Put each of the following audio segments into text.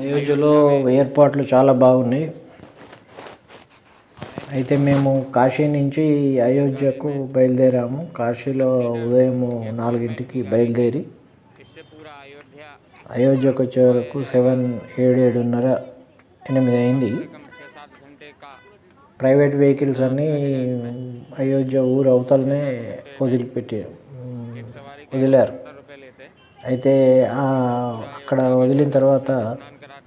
అయోధ్యలో ఏర్పాట్లు చాలా బాగున్నాయి. అయితే మేము కాశీ నుంచి అయోధ్యకు బయలుదేరాము. కాశీలో ఉదయం 4ంటికి బయలుదేరి అయోధ్యకు వచ్చే వరకు 7:30 8 అయింది. ప్రైవేట్ వెహికల్స్ అన్నీ అయోధ్య ఊరు అవతలనే వదిలారు. అయితే అక్కడ వదిలిన తర్వాత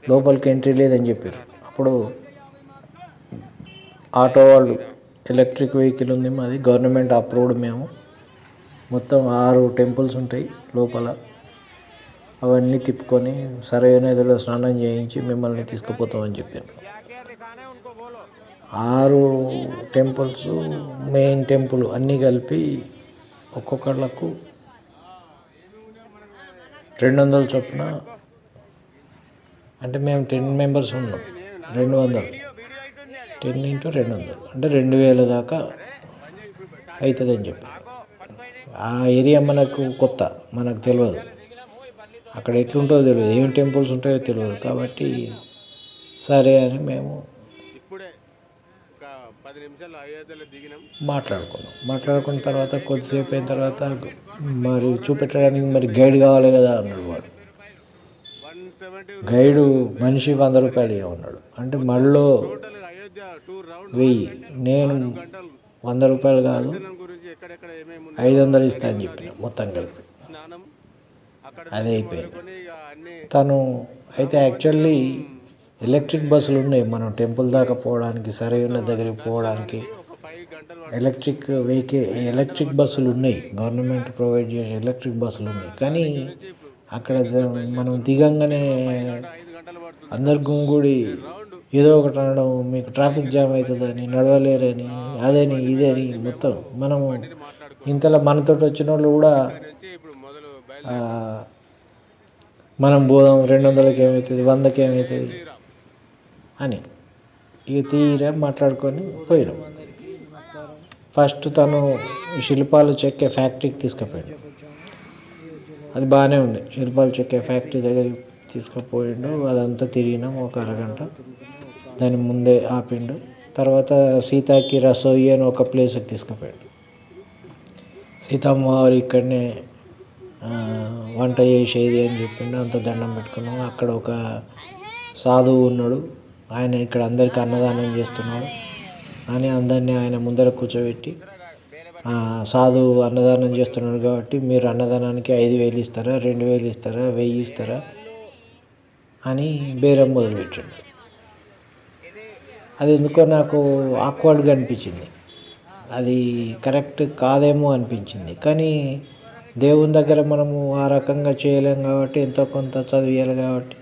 లోపలికి ఎంట్రీ లేదని చెప్పారు. అప్పుడు ఆటో వాళ్ళు, ఎలక్ట్రిక్ వెహికల్ ఉంది మాది, గవర్నమెంట్ అప్రూవ్డ్. మేము మొత్తం 6 టెంపుల్స్ ఉంటాయి లోపల. అవన్నీ తిప్పుకొని సరైన నదిలో స్నానం చేయించి మిమ్మల్ని తీసుకుపోతామని చెప్పాను. 6 టెంపుల్స్, మెయిన్ టెంపుల్ అన్నీ కలిపి ఒక్కొక్కళ్ళకు 200 చొప్పున. అంటే మేము 10 మెంబర్స్ ఉన్నాం. 200, 10 × 200 అంటే 2000 దాకా అవుతుందని చెప్పి. ఆ ఏరియా మనకు కొత్త, మనకు తెలియదు, అక్కడ ఎట్లుంటుందో తెలియదు, ఏం టెంపుల్స్ ఉంటాయో తెలియదు. కాబట్టి సరే అని మేము మాట్లాడుకున్న తర్వాత కొద్దిసేపు అయిన తర్వాత మరి చూపెట్టడానికి మరి గైడ్ కావాలి కదా అన్నాడు వాడు. గైడు మనిషి 100 రూపాయలు ఇవ్వమన్నాడు. అంటే మళ్ళీ 1000. నేను 100 రూపాయలు కాదు 500 ఇస్తా అని చెప్పిన, మొత్తం కలిపి. అదే అయిపోయింది. తను అయితే యాక్చువల్లీ ఎలక్ట్రిక్ బస్సులు ఉన్నాయి మనం టెంపుల్ దాకా పోవడానికి, సరైన దగ్గరికి పోవడానికి. ఎలక్ట్రిక్ బస్సులు ఉన్నాయి, గవర్నమెంట్ ప్రొవైడ్ చేసే ఎలక్ట్రిక్ బస్సులు ఉన్నాయి. కానీ అక్కడ మనం దిగంగానే అందరు గుంగుడి ఏదో ఒకటి అనడం, మీకు ట్రాఫిక్ జామ్ అవుతుందని, నడవలేరని, అదని ఇదని మొత్తం. మనము ఇంతలో మనతో వచ్చిన వాళ్ళు కూడా మనం పోదాం, 200కి ఏమవుతుంది, 100కి ఏమవుతుంది అని ఇక తీరా మాట్లాడుకొని పోయినాం. ఫస్ట్ తను శిల్పాలు చెక్కే ఫ్యాక్టరీకి తీసుకుపోయాడు. అది బాగానే ఉంది. శిల్పాలు చెక్కే ఫ్యాక్టరీ దగ్గరికి తీసుకుపోయిండు. అదంతా తిరిగినాం ఒక అరగంట. దాని ముందే ఆపిండు. తర్వాత సీతాకి రసోయి అని ఒక ప్లేస్కి తీసుకుపోయాడు. సీతమ్మ వారు ఇక్కడనే వంట చేసేది అని చెప్పిండు. అంత దండం పెట్టుకున్నాం. అక్కడ ఒక సాధువు ఉన్నాడు, ఆయన ఇక్కడ అందరికీ అన్నదానం చేస్తున్నాడు అని అందరినీ ఆయన ముందర కూర్చోబెట్టి, సాధువు అన్నదానం చేస్తున్నాడు కాబట్టి మీరు అన్నదానానికి 5000 ఇస్తారా, 2000 ఇస్తారా, 1000 ఇస్తారా అని బేరం మొదలుపెట్టాడు. అది ఎందుకో నాకు ఆక్వర్డ్గా అనిపించింది. అది కరెక్ట్ కాదేమో అనిపించింది. కానీ దేవుని దగ్గర మనము ఆ రకంగా చేయలేం కాబట్టి, ఎంతో కొంత చదివేయాలి కాబట్టి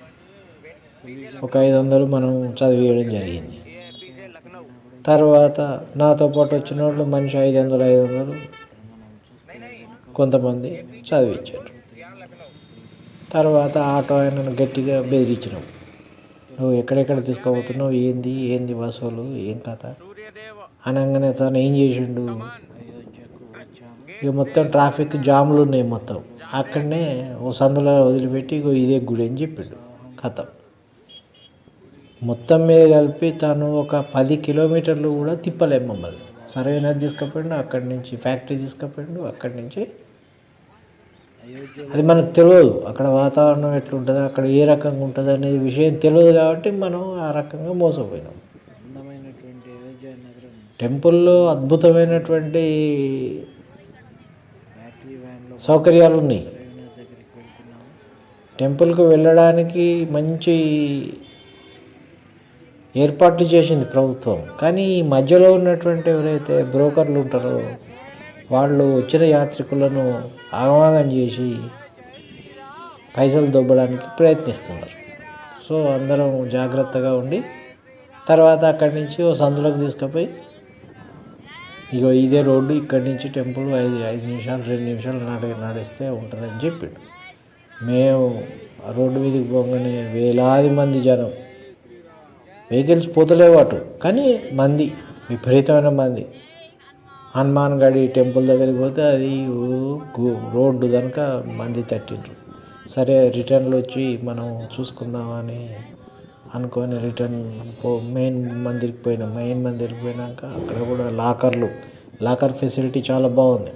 ఒక 500 మనం చదివేయడం జరిగింది. తర్వాత నాతో పాటు వచ్చిన వాళ్ళు మనిషి 500 కొంతమంది చదివించారు. తర్వాత ఆటో ఆయనను గట్టిగా బెదిరించినాం, నువ్వు ఎక్కడెక్కడ తీసుకుపోతున్నావు, ఏంది వసూలు, ఏం కథ అనగానే తను ఏం చేసిండు, ఇక మొత్తం ట్రాఫిక్ జాములు ఉన్నాయి. మొత్తం అక్కడనే ఓ సందులో వదిలిపెట్టి ఇదే గుడి అని చెప్పిండు. కథ మొత్తం మీద కలిపి తను ఒక 10 కిలోమీటర్లు కూడా తిప్పలేము మమ్మల్ని. సరైనది తీసుకుపోయిండు, అక్కడి నుంచి ఫ్యాక్టరీ తీసుకుపోయిండు. అక్కడి నుంచి అది మనకు తెలియదు, అక్కడ వాతావరణం ఎట్లుంటుందో, అక్కడ ఏ రకంగా ఉంటుంది అనేది విషయం తెలియదు కాబట్టి మనం ఆ రకంగా మోసపోయినాం. టెంపుల్లో అద్భుతమైనటువంటి సౌకర్యాలు ఉన్నాయి. టెంపుల్కి వెళ్ళడానికి మంచి ఏర్పాట్లు చేసింది ప్రభుత్వం. కానీ ఈ మధ్యలో ఉన్నటువంటి ఎవరైతే బ్రోకర్లు ఉంటారో వాళ్ళు వచ్చిన యాత్రికులను ఆగమాగం చేసి పైసలు దొబ్బడానికి ప్రయత్నిస్తున్నారు. సో అందరం జాగ్రత్తగా ఉండి తర్వాత అక్కడి నుంచి ఓ సందులోకి తీసుకుపోయి, ఇదే రోడ్డు, ఇక్కడి నుంచి టెంపుల్ 5 నిమిషాలు 2 నిమిషాలు నడిస్తే ఉంటుందని చెప్పిండు. మేము ఆ రోడ్డు మీదకి పోగానే వేలాది మంది జనం, వెహికల్స్ పోతలేవు అటు, కానీ మంది విపరీతమైన మంది. హనుమాన్ గడి టెంపుల్ దగ్గరికి పోతే అది రోడ్డు కనుక మంది తట్టిండ్రు. సరే రిటర్న్లో వచ్చి మనం చూసుకుందామని అనుకొని రిటర్న్ మెయిన్ మందిర్కి పోయినాం. మెయిన్ మందిర్కి పోయినాక అక్కడ కూడా లాకర్ ఫెసిలిటీ చాలా బాగుంది.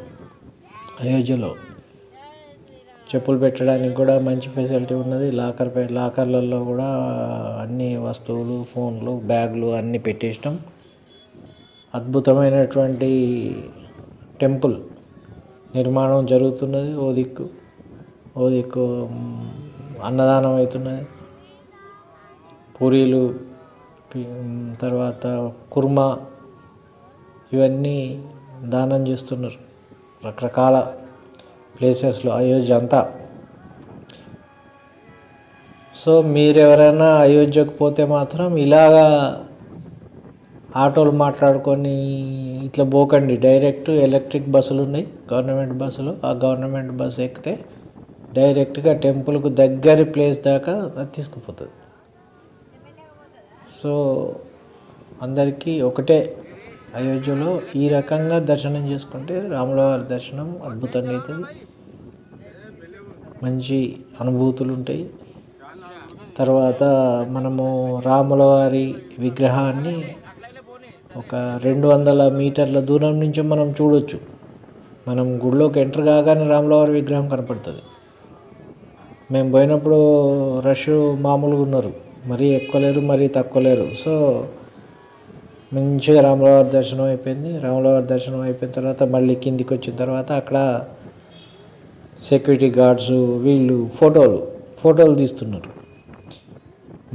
అయోధ్యలో చెప్పులు పెట్టడానికి కూడా మంచి ఫెసిలిటీ ఉన్నది. లాకర్లలో కూడా అన్ని వస్తువులు, ఫోన్లు, బ్యాగులు అన్నీ పెట్టేసినాం. అద్భుతమైనటువంటి టెంపుల్ నిర్మాణం జరుగుతున్నది. ఓ దిక్కు అన్నదానం అవుతున్నది. పూరీలు, తర్వాత కుర్మా ఇవన్నీ దానం చేస్తున్నారు రకరకాల ప్లేసెస్లో అయోధ్య అంతా. సో మీరు ఎవరైనా అయోధ్యకు పోతే మాత్రం ఇలాగా ఆటోలు మాట్లాడుకొని ఇట్లా పోకండి. డైరెక్ట్ ఎలక్ట్రిక్ బస్సులు ఉన్నాయి, గవర్నమెంట్ బస్సులు. ఆ గవర్నమెంట్ బస్సు ఎక్కితే డైరెక్ట్గా టెంపుల్కు దగ్గరి ప్లేస్ దాకా అది తీసుకుపోతుంది. సో అందరికీ ఒకటే, అయోధ్యలో ఈ రకంగా దర్శనం చేసుకుంటే రాముల వారి దర్శనం అద్భుతంగా అవుతుంది. మంచి అనుభూతులు ఉంటాయి. తర్వాత మనము రాముల వారి విగ్రహాన్ని ఒక 200 మీటర్ల దూరం నుంచి మనం చూడొచ్చు. మనం గుడిలోకి ఎంటర్ కాగానే రాముల వారి విగ్రహం కనపడుతుంది. మేము పోయినప్పుడు రష్ మామూలుగా ఉన్నారు, మరీ ఎక్కువ లేరు, మరీ తక్కువ లేరు. సో మంచిగా రాములవారి దర్శనం అయిపోయింది. రాములవారి దర్శనం అయిపోయిన తర్వాత మళ్ళీ కిందికి వచ్చిన తర్వాత అక్కడ సెక్యూరిటీ గార్డ్స్ వీళ్ళు ఫోటోలు తీస్తున్నారు.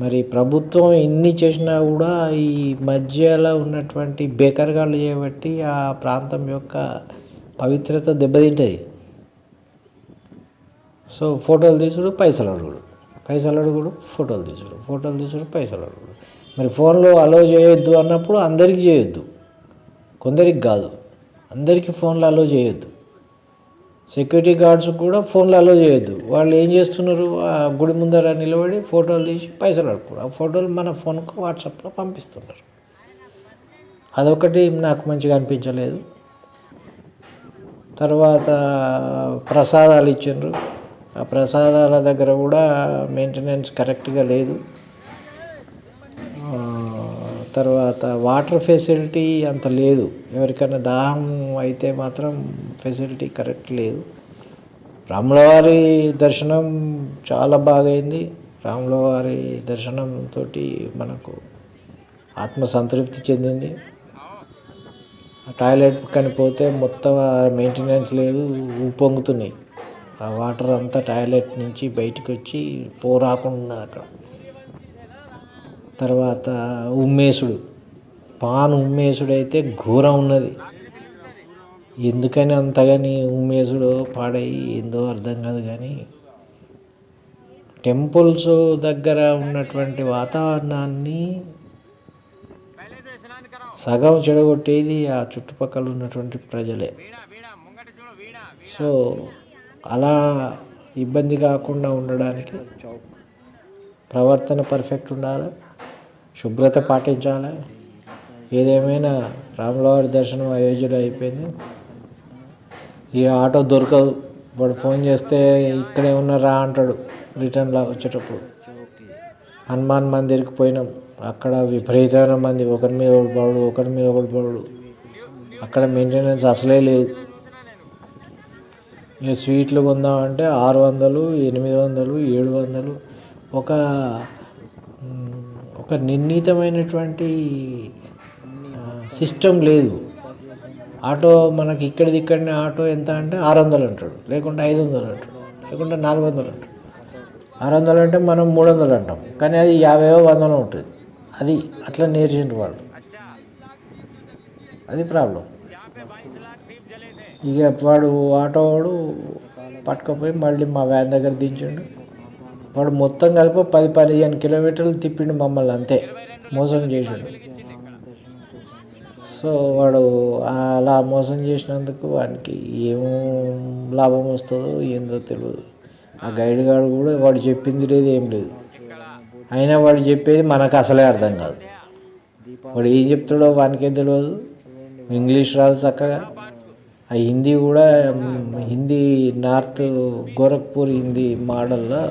మరి ప్రభుత్వం ఎన్ని చేసినా కూడా ఈ మధ్యలో ఉన్నటువంటి బేకర్గాళ్ళు చేయబట్టి ఆ ప్రాంతం యొక్క పవిత్రత దెబ్బతింటుంది. సో ఫోటోలు తీసుడు, పైసలు అడుగుడు, ఫోటోలు తీసుడు, పైసలు అడుగుడు. మరి ఫోన్లో అలో చేయొద్దు అన్నప్పుడు అందరికీ చేయొద్దు, కొందరికి కాదు, అందరికీ ఫోన్లో అలో చేయొద్దు. సెక్యూరిటీ గార్డ్స్ కూడా ఫోన్లో అలో చేయొద్దు. వాళ్ళు ఏం చేస్తున్నారు, ఆ గుడి ముందర నిలబడి ఫోటోలు తీసి పైసలు అడుగుతారు. ఆ ఫోటోలు మన ఫోన్కు వాట్సాప్లో పంపిస్తున్నారు. అదొకటి నాకు మంచిగా అనిపించలేదు. తర్వాత ప్రసాదాలు ఇచ్చిండ్రు. ఆ ప్రసాదాల దగ్గర కూడా మెయింటెనెన్స్ కరెక్ట్గా లేదు. తర్వాత వాటర్ ఫెసిలిటీ అంత లేదు. ఎవరికైనా దాహం అయితే మాత్రం ఫెసిలిటీ కరెక్ట్ లేదు. రాములవారి దర్శనం చాలా బాగైంది. రాములవారి దర్శనంతో మనకు ఆత్మసంతృప్తి చెందింది. టాయిలెట్ కనిపోతే మొత్తం మెయింటెనెన్స్ లేదు, ఉప్పొంగుతున్నాయి. ఆ వాటర్ అంతా టాయిలెట్ నుంచి బయటకు వచ్చి పోరాకుండా అక్కడ. తర్వాత ఉమ్మేసుడు అయితే ఘోరం ఉన్నది. ఎందుకని అంతగాని ఉమ్మేసుడు పాడయి ఏందో అర్థం కాదు. కానీ టెంపుల్స్ దగ్గర ఉన్నటువంటి వాతావరణాన్ని సగం చెడగొట్టేది ఆ చుట్టుపక్కల ఉన్నటువంటి ప్రజలే. సో అలా ఇబ్బంది కాకుండా ఉండడానికి ప్రవర్తన పర్ఫెక్ట్ ఉండాలి, శుభ్రత పాటించాలి. ఏదేమైనా రాములవారి దర్శనం అయోధ్యలో అయిపోయింది. ఈ ఆటో దొరకదు. వాడు ఫోన్ చేస్తే ఇక్కడే ఉన్నారా అంటాడు. రిటర్న్లో వచ్చేటప్పుడు హనుమాన్ మందిర్కి పోయినాం. అక్కడ విపరీతమైన మంది, ఒకరి మీద ఒకటి పడు. అక్కడ మెయింటెనెన్స్ అసలే లేదు. ఇక స్వీట్లు కొందామంటే 600, 800, 700. ఒక నిర్ణీతమైనటువంటి సిస్టమ్ లేదు. ఆటో మనకి ఇక్కడనే ఆటో ఎంత అంటే 600 అంటాడు, లేకుంటే 500 అంటాడు, లేకుంటే 400 అంటాడు. 600 అంటే మనం 300 అంటాం, కానీ అది 50-100 ఉంటుంది. అది అట్లా నేర్చిండ్రు వాళ్ళు. అది ప్రాబ్లం. ఇక ఆటో వాడు పట్టుకపోయి మళ్ళీ మా వ్యాన్ దగ్గర దించిండు. వాడు మొత్తం కలిపి 10-15 కిలోమీటర్లు తిప్పిండు మమ్మల్ని, అంతే మోసం చేసిండు. సో వాడు అలా మోసం చేసినందుకు వానికి ఏం లాభం వస్తుందో ఏందో తెలియదు. ఆ గైడ్ గారు కూడా వాడు చెప్పింది లేదు, ఏం లేదు. అయినా వాడు చెప్పేది మనకు అసలే అర్థం కాదు. వాడు ఏం చెప్తాడో వానికేం తెలియదు. ఇంగ్లీష్ రాదు చక్కగా. ఆ హిందీ కూడా నార్త్ గోరఖ్పూర్ హిందీ మోడల్లో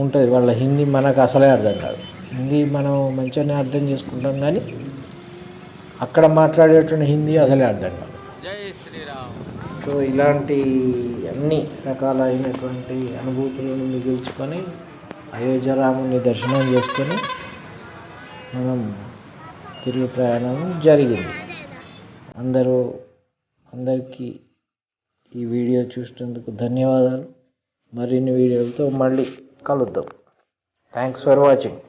ఉంటుంది వాళ్ళ హిందీ. మనకు అసలే అర్థం కాదు. హిందీ మనం మంచిగానే అర్థం చేసుకుంటాం, కానీ అక్కడ మాట్లాడేటువంటి హిందీ అసలే అర్థం కాదు. జై శ్రీరామ్. సో ఇలాంటి అన్ని రకాలైనటువంటి అనుభూతులను మిగుల్చుకొని అయోధ్యరాముని దర్శనం చేసుకొని మనం తిరుగు ప్రయాణం జరిగింది. అందరికీ ఈ వీడియో చూసినందుకు ధన్యవాదాలు. మరిన్ని వీడియోలతో మళ్ళీ కలుద్దాం. Thanks for watching.